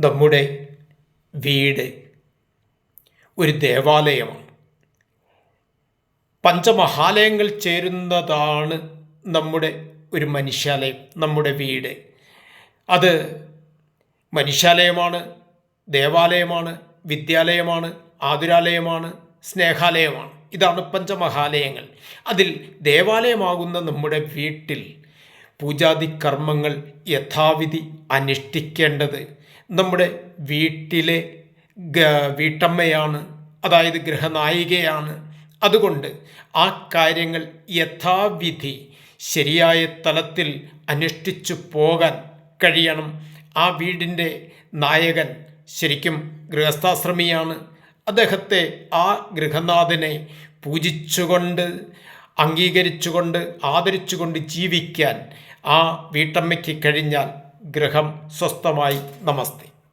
നമ്മുടെ വീട് ഒരു ദേവാലയമാണ്. പഞ്ചമഹാലയങ്ങൾ ചേരുന്നതാണ് നമ്മുടെ ഒരു മനുഷ്യാലയം, നമ്മുടെ വീട്. അത് മനുഷ്യാലയമാണ്, ദേവാലയമാണ്, വിദ്യാലയമാണ്, ആതുരാലയമാണ്, സ്നേഹാലയമാണ്. ഇതാണ് പഞ്ചമഹാലയങ്ങൾ. അതിൽ ദേവാലയമാകുന്ന നമ്മുടെ വീട്ടിൽ പൂജാതി കർമ്മങ്ങൾ യഥാവിധി അനുഷ്ഠിക്കേണ്ടത് നമ്മുടെ വീട്ടിലെ വീട്ടമ്മയാണ്, അതായത് ഗൃഹനായികയാണ്. അതുകൊണ്ട് ആ കാര്യങ്ങൾ യഥാവിധി ശരിയായ തലത്തിൽ അനുഷ്ഠിച്ചു പോകാൻ കഴിയണം. ആ വീടിൻ്റെ നായകൻ ശരിക്കും ഗൃഹസ്ഥാശ്രമിയാണ്. അദ്ദേഹത്തെ, ആ ഗൃഹനാഥനെ പൂജിച്ചുകൊണ്ട്, അംഗീകരിച്ചുകൊണ്ട്, ആദരിച്ചുകൊണ്ട് ജീവിക്കാൻ ആ വീട്ടമ്മയ്ക്ക് കഴിഞ്ഞാൽ ഗൃഹം സ്വസ്ഥമായി. നമസ്തേ.